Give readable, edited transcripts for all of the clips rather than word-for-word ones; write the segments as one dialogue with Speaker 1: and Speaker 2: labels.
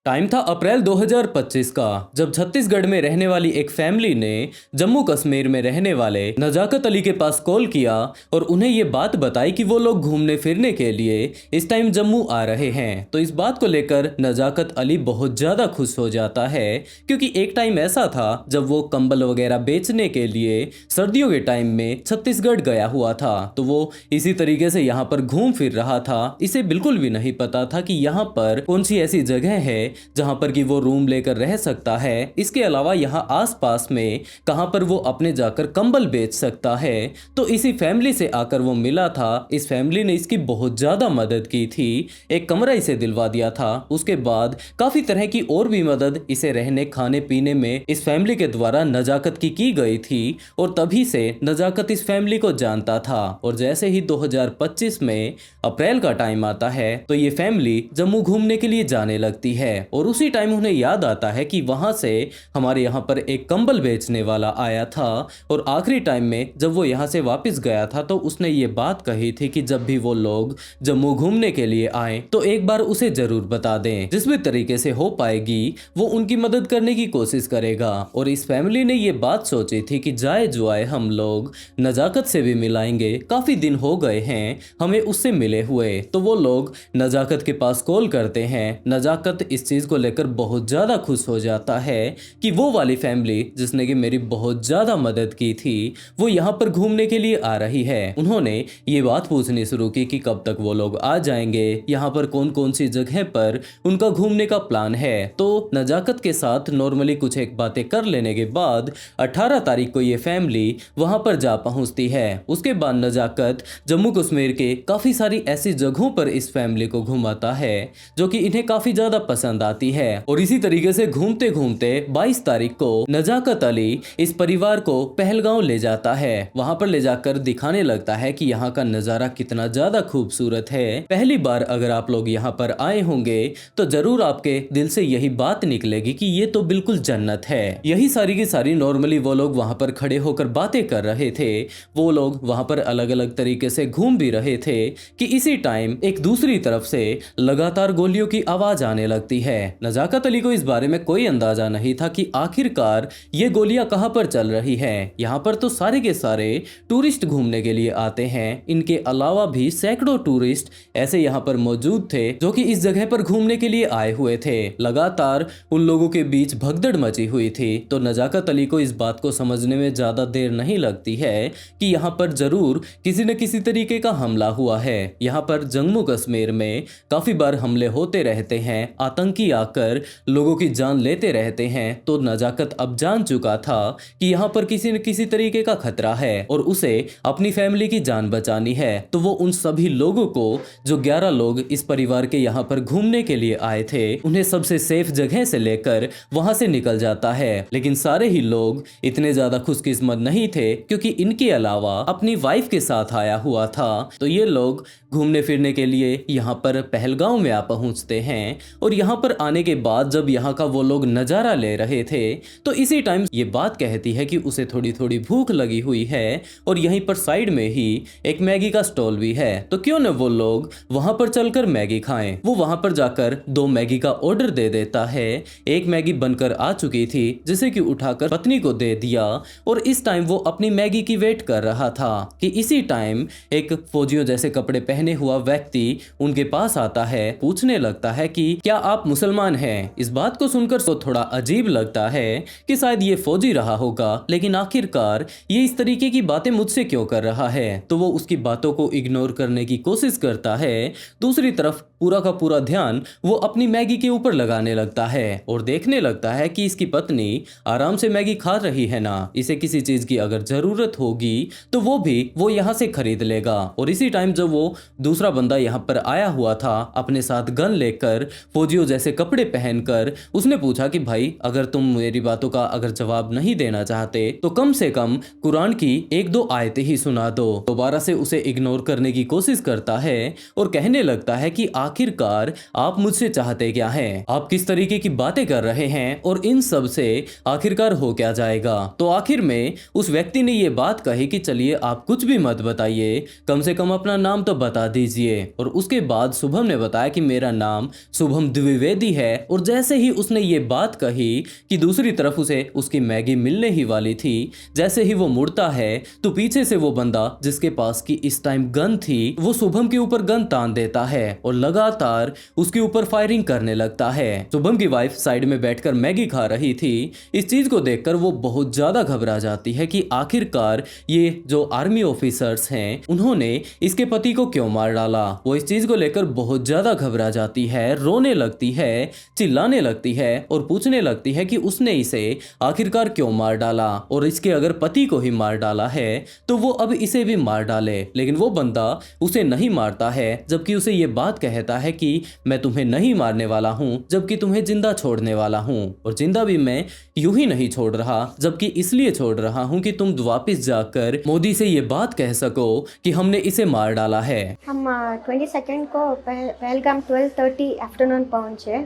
Speaker 1: Time था अप्रैल 2025 का, जब छत्तीसगढ़ में रहने वाली एक फैमिली ने जम्मू कश्मीर में रहने वाले नजाकत अली के पास कॉल किया और उन्हें ये बात बताई कि वो लोग घूमने फिरने के लिए इस टाइम जम्मू आ रहे हैं। तो इस बात को लेकर नजाकत अली बहुत ज़्यादा खुश हो जाता है, क्योंकि एक टाइम ऐसा था जब वो कंबल वगैरह बेचने के लिए सर्दियों के टाइम में छत्तीसगढ़ गया हुआ था। तो वो इसी तरीके से यहाँ पर घूम फिर रहा था। इसे बिल्कुल भी नहीं पता था कि यहाँ पर कौन सी ऐसी जगह है जहां पर कि वो रूम लेकर रह सकता है। इसके अलावा यहाँ आसपास में कहां पर वो अपने जाकर कंबल बेच सकता है। तो इसी फैमिली से आकर वो मिला था। इस फैमिली ने इसकी बहुत ज़्यादा मदद की थी, एक कमरा इसे दिलवा दिया था। उसके बाद काफ़ी तरह की और भी मदद इसे रहने खाने पीने में इस फैमिली के द्वारा नजाकत की गई थी। और तभी से नजाकत इस फैमिली को जानता था। और जैसे ही 2025 में अप्रैल का टाइम आता है तो ये फैमिली जम्मू घूमने के लिए जाने लगती है। और उसी टाइम उन्हें याद आता है कि वहां से हमारे यहाँ पर एक कंबल बेचने वाला आया था। और आखिरी टाइम में जब वो यहाँ से वापस गया था तो उसने ये बात कही थी कि जब भी वो लोग जम्मू घूमने के लिए आए तो एक बार उसे जरूर बता दें। जिस भी तरीके से हो पाएगी वो उनकी मदद करने की कोशिश करेगा। और इस फैमिली ने ये बात सोची थी कि जाए जो आए हम लोग नजाकत से भी मिलाएंगे, काफी दिन हो गए हैं हमें उससे मिले हुए। तो वो लोग नजाकत के पास कॉल करते हैं। नजाकत इस चीज को लेकर बहुत ज्यादा खुश हो जाता है कि वो वाली फैमिली जिसने कि मेरी बहुत ज्यादा मदद की थी वो यहाँ पर घूमने के लिए आ रही है। उन्होंने ये बात पूछनी शुरू की कि कब तक वो लोग आ जाएंगे, यहाँ पर कौन कौन सी जगह पर उनका घूमने का प्लान है। तो नजाकत के साथ नॉर्मली कुछ एक बातें कर लेने के बाद 18 तारीख को ये फैमिली वहां पर जा पहुंचती है। उसके बाद नजाकत जम्मू कश्मीर के काफी सारी ऐसी जगहों पर इस फैमिली को घुमाता है जो कि इन्हें काफी ज्यादा पसंद आती है। और इसी तरीके से घूमते घूमते 22 तारीख को नजाकत अली इस परिवार को पहलगांव ले जाता है। वहां पर ले जाकर दिखाने लगता है कि यहाँ का नजारा कितना ज्यादा खूबसूरत है। पहली बार अगर आप लोग यहाँ पर आए होंगे तो जरूर आपके दिल से यही बात निकलेगी कि ये तो बिल्कुल जन्नत है। यही सारी की सारी नॉर्मली वो लोग वहां पर खड़े होकर बातें कर रहे थे। वो लोग वहां पर अलग अलग तरीके से घूम भी रहे थे कि इसी टाइम एक दूसरी तरफ से लगातार गोलियों की आवाज आने लगती है। नजाकत अली को इस बारे में कोई अंदाजा नहीं था कि आखिरकार ये गोलियां कहां पर चल रही हैं। यहाँ पर तो सारे के सारे टूरिस्ट घूमने के लिए आते हैं। इनके अलावा भी सैकड़ों टूरिस्ट ऐसे यहाँ पर मौजूद थे जो कि इस जगह पर घूमने के लिए आए हुए थे। लगातार उन लोगों के बीच भगदड़ मची हुई थी। तो नजाकत अली को इस बात को समझने में ज्यादा देर नहीं लगती है कि यहाँ पर जरूर किसी न किसी तरीके का हमला हुआ है। यहाँ पर जम्मू कश्मीर में काफी बार हमले होते रहते हैं, आतंकी आकर लोगों की जान लेते रहते हैं। तो नजाकत अब जान चुका था कि यहाँ पर किसी न किसी तरीके का खतरा है और उसे अपनी फैमिली की जान बचानी है। तो वो उन सभी लोगों को जो 11 लोग इस परिवार के यहाँ पर घूमने के लिए आए थे उन्हें सबसे सेफ जगह से लेकर वहां से निकल जाता है। लेकिन सारे ही लोग इतने ज्यादा खुशकिस्मत नहीं थे, क्योंकि इनके अलावा अपनी वाइफ के साथ आया हुआ था। तो ये लोग घूमने फिरने के लिए यहाँ पर पहलगांव में आ पहुंचते हैं। और यहाँ पर आने के बाद जब यहाँ का वो लोग नज़ारा ले रहे थे तो इसी टाइम ये बात कहती है कि उसे थोड़ी थोड़ी भूख लगी हुई है और यहीं पर साइड में ही एक मैगी का स्टॉल भी है। तो क्यों न वो लोग वहां पर चलकर मैगी खाएं। वो वहां पर जाकर 2 मैगी का ऑर्डर दे देता है। एक मैगी बनकर आ चुकी थी जिसे कि उठाकर पत्नी को दे दिया। और इस टाइम वो अपनी मैगी की वेट कर रहा था कि इसी टाइम एक फौजियों जैसे कपड़े पहने हुआ व्यक्ति उनके पास आता है। पूछने लगता है कि क्या आप मुसलमान हैं। इस बात को सुनकर तो थोड़ा अजीब लगता है कि शायद ये फौजी रहा होगा, लेकिन आखिरकार ये इस तरीके की बातें मुझसे क्यों कर रहा है। तो वो उसकी बातों को इग्नोर करने की कोशिश करता है। दूसरी तरफ पूरा का पूरा ध्यान वो अपनी मैगी के ऊपर लगाने लगता है और देखने लगता है कि इसकी पत्नी आराम से मैगी खा रही है ना, इसे किसी चीज की अगर जरूरत होगी तो वो यहाँ से खरीद लेगा। और इसी टाइम जब वो दूसरा बंदा यहाँ पर आया हुआ था अपने साथ गन लेकर, फौजियों जैसे कपड़े पहनकर, उसने पूछा कि भाई अगर तुम मेरी बातों का अगर जवाब नहीं देना चाहते तो कम से कम कुरान की 1-2 आयतें ही सुना दो। दोबारा से उसे इग्नोर करने की कोशिश करता है और कहने लगता है कि आखिरकार आप मुझसे चाहते क्या हैं, आप किस तरीके की बातें कर रहे हैं और इन सब से आखिरकार हो क्या जाएगा। तो आखिर में उस व्यक्ति ने ये बात कही कि चलिए आप कुछ भी मत बताइए, कम से कम अपना नाम तो बता दीजिए। और उसके बाद शुभम ने बताया कि मेरा नाम शुभम द्विवेदी है। और जैसे ही उसने ये बात कही कि दूसरी तरफ उसे उसकी मैगी मिलने ही वाली थी, जैसे ही वो मुड़ता है तो पीछे से वो बंदा जिसके पास की इस टाइम गन थी वो शुभम के ऊपर गन तान देता है और लगातार उसके ऊपर फायरिंग करने लगता है। शुभम की वाइफ साइड में बैठकर मैगी खा रही थी। इस चीज को देखकर वो बहुत ज्यादा घबरा जाती है कि आखिरकार ये जो आर्मी ऑफिसर्स हैं उन्होंने इसके पति को क्यों मार डाला। वो इस चीज को लेकर बहुत ज्यादा घबरा जाती है, रोने लगती है, चिल्लाने लगती है और पूछने लगती है कि उसने इसे आखिरकार क्यों मार डाला और इसके अगर पति को ही मार डाला है तो वो अब इसे भी मार डाले। लेकिन वो बंदा उसे नहीं मारता है, जबकि उसे ये बात कहता है कि मैं तुम्हें नहीं मारने वाला हूं, जबकि तुम्हें जिंदा छोड़ने वाला हूं। और जिंदा भी मैं यूं ही नहीं छोड़ रहा, जबकि इसलिए छोड़ रहा हूं कि तुम वापस जाकर मोदी से ये बात कह सको कि हमने इसे मार डाला है।
Speaker 2: हम 22 को पहलगाम 12:30 आफ्टरनून पहुँचे।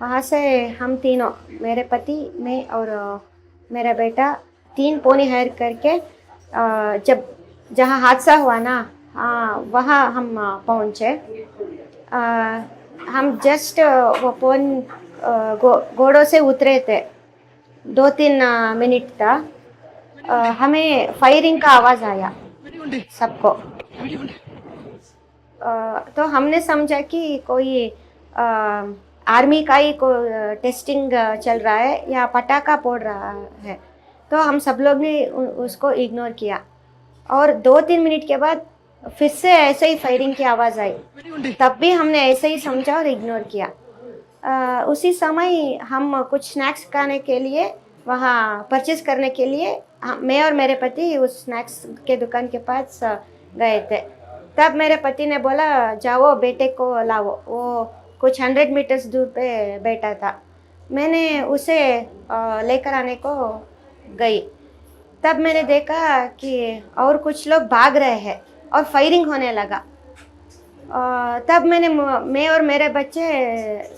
Speaker 2: वहाँ से हम तीनों, मेरे पति, मैं और मेरा बेटा, 3 पोनी हायर करके जब जहाँ हादसा हुआ ना वहाँ हम पहुँचे। हम जस्ट वो घोड़ों से उतरे थे, 2-3 मिनट था। हमें फायरिंग का आवाज़ आया सबको। तो हमने समझा कि कोई आर्मी का ही टेस्टिंग चल रहा है या पटाखा फोड़ रहा है। तो हम सब लोग ने उसको इग्नोर किया और 2-3 मिनट के बाद फिर से ऐसे ही फायरिंग की आवाज़ आई। तब भी हमने ऐसे ही समझा और इग्नोर किया। उसी समय हम कुछ स्नैक्स खाने के लिए वहाँ परचेस करने के लिए मैं और मेरे पति उस स्नैक्स के दुकान के पास गए थे। तब मेरे पति ने बोला जाओ बेटे को लाओ, वो कुछ 100 मीटर्स दूर पे बैठा था। मैंने उसे लेकर आने को गई। तब मैंने देखा कि और कुछ लोग भाग रहे हैं और फायरिंग होने लगा। तब मैं और मेरे बच्चे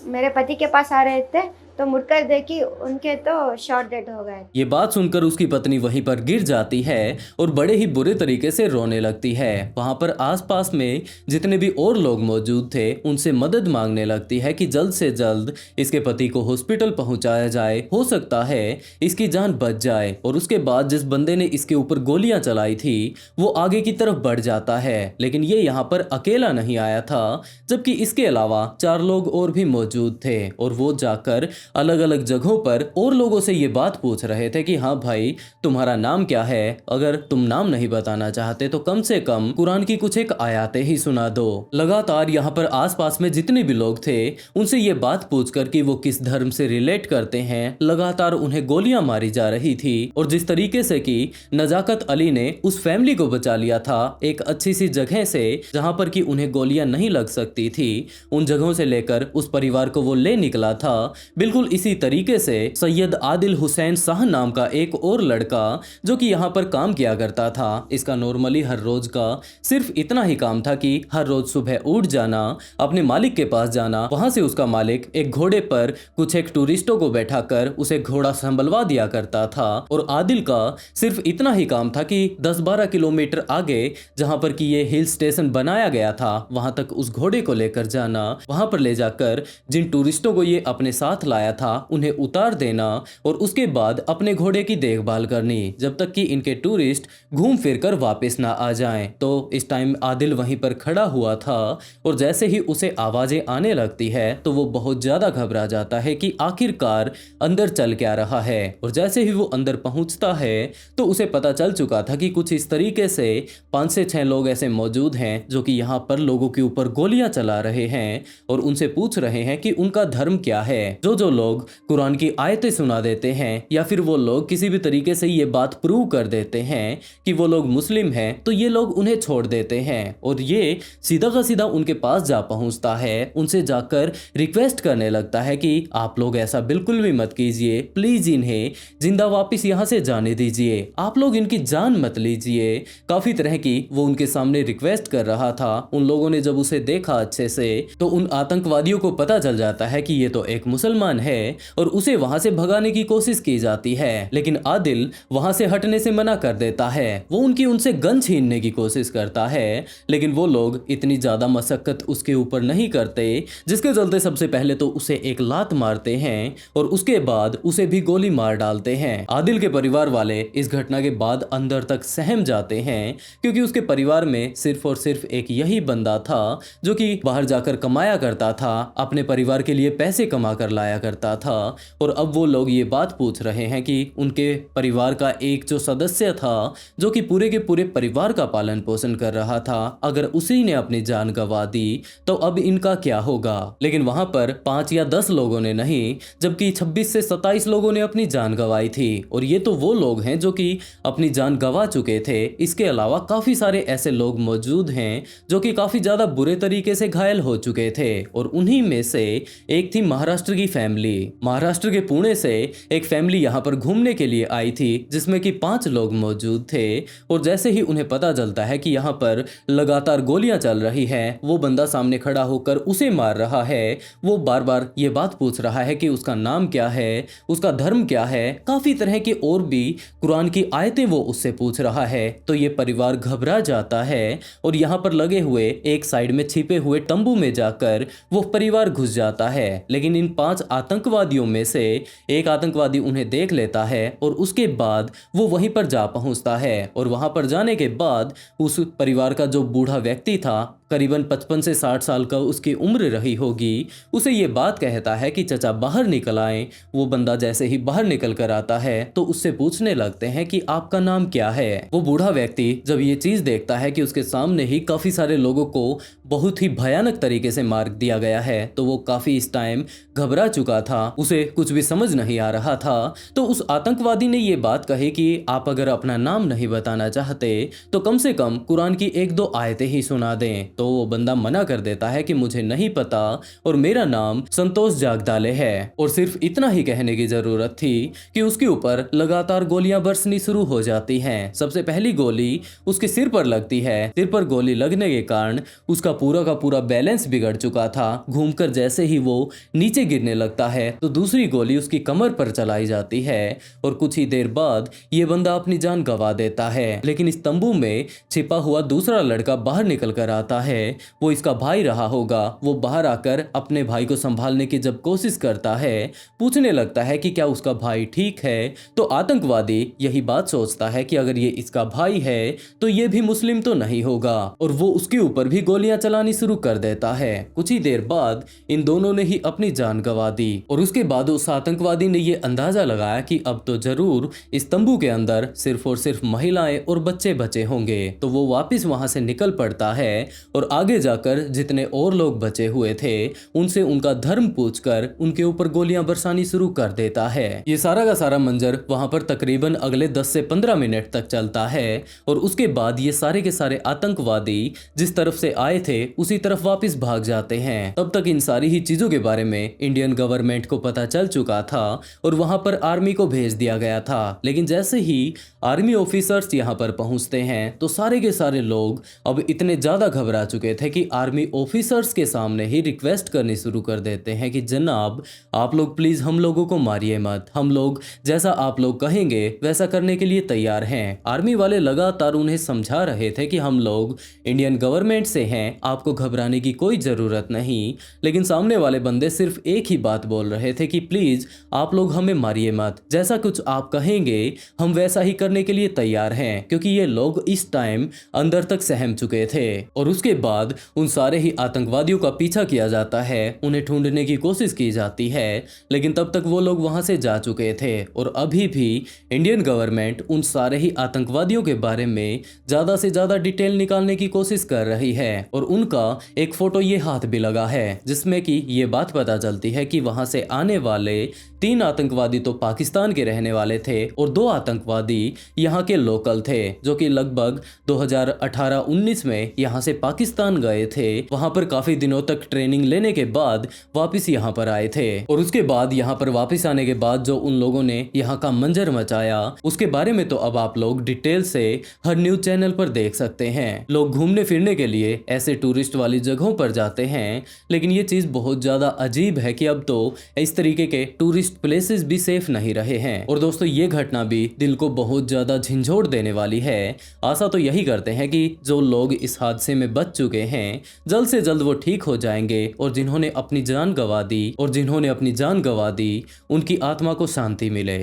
Speaker 2: मेरे पति के पास आ रहे थे तो मुड़कर देखी, उनके तो शॉट डेड हो गए।
Speaker 1: ये बात सुनकर उसकी पत्नी वहीं पर गिर जाती है और बड़े ही बुरे तरीके से रोने लगती है। वहां पर आसपास में जितने भी और लोग मौजूद थे उनसे मदद मांगने लगती है कि जल्द से जल्द इसके पति को हॉस्पिटल पहुंचाया जाए, हो सकता है इसकी जान बच जाए। और उसके बाद जिस बंदे ने इसके ऊपर गोलियां चलाई थी वो आगे की तरफ बढ़ जाता है, लेकिन ये यहाँ पर अकेला नहीं आया था, जबकि इसके अलावा 4 लोग और भी मौजूद थे और वो जाकर अलग अलग जगहों पर और लोगों से ये बात पूछ रहे थे कि हाँ भाई तुम्हारा नाम क्या है, अगर तुम नाम नहीं बताना चाहते तो कम से कम कुरान की कुछ एक आयतें ही सुना दो। लगातार यहाँ पर आसपास में जितने भी लोग थे उनसे ये बात पूछकर कि वो किस धर्म से रिलेट करते हैं, लगातार उन्हें गोलियां मारी जा रही थी। और जिस तरीके से कि नजाकत अली ने उस फैमिली को बचा लिया था एक अच्छी सी जगह से जहां पर कि उन्हें गोलियां नहीं लग सकती थी, उन जगहों से लेकर उस परिवार को वो ले निकला था। बिल्कुल इसी तरीके से सैयद आदिल हुसैन शाह नाम का एक और लड़का जो कि यहाँ पर काम किया करता था, इसका नॉर्मली हर रोज का सिर्फ इतना ही काम था कि हर रोज सुबह उठ जाना, अपने मालिक के पास जाना, वहां से उसका मालिक एक घोड़े पर कुछ एक टूरिस्टों को बैठाकर उसे घोड़ा संभलवा दिया करता था। और आदिल का सिर्फ इतना ही काम था कि 10-12 किलोमीटर आगे जहां पर कि ये हिल स्टेशन बनाया गया था वहां तक उस घोड़े को लेकर जाना, वहां पर ले जाकर जिन टूरिस्टों को ये अपने साथ लाया था उन्हें उतार देना और उसके बाद अपने घोड़े की देखभाल करनी जब तक कि इनके टूरिस्ट घूम फिर कर वापस ना आ जाएं। तो इस टाइम आदिल वहीं पर खड़ा हुआ था और जैसे ही उसे आवाजें आने लगती है तो वो बहुत ज्यादा घबरा जाता है कि आखिरकार अंदर चल क्या रहा है। और जैसे ही वो अंदर पहुंचता है तो उसे पता चल चुका था कि कुछ इस तरीके से 5 से 6 लोग ऐसे मौजूद हैं जो कि यहाँ पर लोगों के ऊपर गोलियां चला रहे हैं और उनसे पूछ रहे हैं कि उनका धर्म क्या है। जो लोग कुरान की आयतें सुना देते हैं या फिर वो लोग किसी भी तरीके से ये बात प्रूव कर देते हैं कि वो लोग मुस्लिम हैं, तो ये लोग उन्हें छोड़ देते हैं और ये सीधा का सीधा उनके पास जा पहुंचता है, उनसे जाकर रिक्वेस्ट करने लगता है कि आप लोग ऐसा बिल्कुल भी मत कीजिए, प्लीज इन्हें जिंदा वापस यहाँ से जाने दीजिए, आप लोग इनकी जान मत लीजिए। काफी तरह की वो उनके सामने रिक्वेस्ट कर रहा था। उन लोगों ने जब उसे देखा अच्छे से तो उन आतंकवादियों को पता चल जाता है कि ये तो एक मुसलमान है और उसे वहां से भगाने की कोशिश की जाती है, लेकिन आदिल वहां से हटने से मना कर देता है। वो उनसे गन छीनने की कोशिश करता है, लेकिन वो लोग इतनी ज्यादा मशक्कत उसके ऊपर नहीं करते, जिसके चलते सबसे पहले तो उसे एक लात मारते हैं और उसके बाद उसे भी गोली मार डालते हैं। आदिल के परिवार वाले इस घटना के बाद अंदर तक सहम जाते हैं, क्योंकि उसके परिवार में सिर्फ और सिर्फ एक यही बंदा था जो कि बाहर जाकर कमाया करता था, अपने परिवार के लिए पैसे कमा कर लाया करता था। और अब वो लोग ये बात पूछ रहे हैं कि उनके परिवार का एक जो सदस्य था जो कि पूरे के पूरे परिवार का पालन पोषण कर रहा था, अगर उसी ने अपनी जान गंवा दी तो अब इनका क्या होगा। लेकिन वहां पर 5 या 10 लोगों ने नहीं, जबकि 26 से 27 लोगों ने अपनी जान गंवाई थी। और ये तो वो लोग हैं जो कि अपनी जान गंवा चुके थे। इसके अलावा काफी सारे ऐसे लोग मौजूद हैं जो कि काफी ज्यादा बुरे तरीके से घायल हो चुके थे, और उन्हीं में से एक थी महाराष्ट्र की फैमिली। महाराष्ट्र के पुणे से एक फैमिली यहाँ पर घूमने के लिए आई थी, जिसमें कि 5 लोग मौजूद थे। और जैसे ही उन्हें पता चलता है कि यहाँ पर लगातार गोलियां चल रही हैं, वो बंदा सामने खड़ा होकर उसे मार रहा है। वो बार बार ये बात पूछ रहा है कि उसका नाम क्या है, उसका धर्म क्या है, काफी तरह के और भी कुरान की आयतें वो उससे पूछ रहा है। तो ये परिवार घबरा जाता है और यहाँ पर लगे हुए एक साइड में छिपे हुए तंबू में जाकर वो परिवार घुस जाता है। लेकिन इन 5 आतंकवादियों में से एक आतंकवादी उन्हें देख लेता है और उसके बाद वो वहीं पर जा पहुंचता है। और वहां पर जाने के बाद उस परिवार का जो बूढ़ा व्यक्ति था, करीबन 55 से 60 साल का उसकी उम्र रही होगी, उसे ये बात कहता है कि चचा बाहर निकल आए। वो बंदा जैसे ही बाहर निकल कर आता है तो उससे पूछने लगते हैं कि आपका नाम क्या है। वो बूढ़ा व्यक्ति जब ये चीज देखता है कि उसके सामने ही काफी सारे लोगों को बहुत ही भयानक तरीके से मार दिया गया है, तो वो काफी इस टाइम घबरा चुका था, उसे कुछ भी समझ नहीं आ रहा था। तो उस आतंकवादी ने ये बात कही कि आप अगर अपना नाम नहीं बताना चाहते तो कम से कम कुरान की 1-2 आयतें ही सुना दें। तो वो बंदा मना कर देता है कि मुझे नहीं पता और मेरा नाम संतोष जागदाले है। और सिर्फ इतना ही कहने की जरूरत थी कि उसके ऊपर लगातार गोलियां बरसनी शुरू हो जाती हैं। सबसे पहली गोली उसके सिर पर लगती है। सिर पर गोली लगने के कारण उसका पूरा का पूरा बैलेंस बिगड़ चुका था। घूमकर जैसे ही वो नीचे गिरने लगता है तो दूसरी गोली उसकी कमर पर चलाई जाती है और कुछ ही देर बाद ये बंदा अपनी जान गंवा देता है। लेकिन इस तंबू में छिपा हुआ दूसरा लड़का बाहर निकल कर आता है। वो इसका भाई रहा होगा। वो बाहर आकर अपने भाई को संभालने की जब कोशिश करता है, पूछने लगता है कि क्या उसका भाई ठीक है, तो आतंकवादी यही बात सोचता है कि अगर ये इसका भाई है तो ये भी मुस्लिम तो नहीं होगा, और वो उसके ऊपर भी गोलियां चलानी शुरू कर देता है। कुछ ही देर बाद इन दोनों ने ही अपनी जान गंवा दी और उसके बाद उस आतंकवादी ने ये अंदाजा लगाया कि अब तो जरूर इस तंबू के अंदर सिर्फ और सिर्फ महिलाएं और बच्चे बचे होंगे। तो वो वापस वहां से निकल पड़ता है और आगे जाकर जितने और लोग बचे हुए थे उनसे उनका धर्म पूछकर उनके ऊपर गोलियां बरसानी शुरू कर देता है। ये सारा का सारा मंजर वहां पर तकरीबन अगले 10 से 15 मिनट तक चलता है और उसके बाद ये सारे के सारे आतंकवादी जिस तरफ से आए थे उसी तरफ वापस भाग जाते हैं। तब तक इन सारी ही चीजों के बारे में इंडियन गवर्नमेंट को पता चल चुका था और वहां पर आर्मी को भेज दिया गया था। लेकिन जैसे ही आर्मी ऑफिसर्स यहाँ पर पहुंचते हैं तो सारे के सारे लोग अब इतने ज्यादा घबरा चुके थे कि आर्मी ऑफिसर्स के सामने ही रिक्वेस्ट करनी शुरू कर देते हैं कि जनाब आप लोग प्लीज हम लोगों को मारिए मत, हम लोग जैसा आप लोग कहेंगे वैसा करने के लिए तैयार हैं। आर्मी वाले लगातार उन्हें समझा रहे थे कि हम लोग इंडियन गवर्नमेंट से हैं, आपको घबराने की कोई जरूरत नहीं। लेकिन सामने वाले बंदे सिर्फ एक ही बात बोल रहे थे कि प्लीज आप लोग हमें मारिए मत, जैसा कुछ आप कहेंगे हम वैसा ही करने के लिए तैयार हैं, क्योंकि ये लोग इस टाइम अंदर तक सहम चुके थे। और उसके बाद उन सारे ही आतंकवादियों का पीछा किया जाता है, उन्हें ढूंढने की कोशिश की जाती है, लेकिन तब तक वो लोग वहां से जा चुके थे और अभी भी इंडियन गवर्नमेंट उन सारे ही आतंकवादियों के बारे में ज़्यादा से ज़्यादा डिटेल निकालने की कोशिश कर रही है। और उनका एक फ़ोटो ये हाथ भी लगा है जिसमें कि ये बात पता चलती है कि वहां से आने वाले 3 आतंकवादी तो पाकिस्तान के रहने वाले थे और 2 आतंकवादी यहाँ के लोकल थे, जो कि लगभग 2018-19 में यहाँ से पाकिस्तान गए थे। वहाँ पर काफ़ी दिनों तक ट्रेनिंग लेने के बाद वापस यहाँ पर आए थे और उसके बाद यहाँ पर वापस आने के बाद जो उन लोगों ने यहाँ का मंजर मचाया उसके बारे में तो अब आप लोग डिटेल से हर न्यूज चैनल पर देख सकते हैं। लोग घूमने फिरने के लिए ऐसे टूरिस्ट वाली जगहों पर जाते हैं, लेकिन ये चीज़ बहुत ज़्यादा अजीब है कि अब तो इस तरीके के टूरिस्ट प्लेसेस भी सेफ नहीं रहे हैं। और दोस्तों ये घटना भी दिल को बहुत ज़्यादा झंझोड़ देने वाली है। आशा तो यही करते हैं कि जो लोग इस हादसे में बच चुके हैं जल्द से जल्द वो ठीक हो जाएंगे और जिन्होंने अपनी जान गंवा दी उनकी आत्मा को शांति मिले।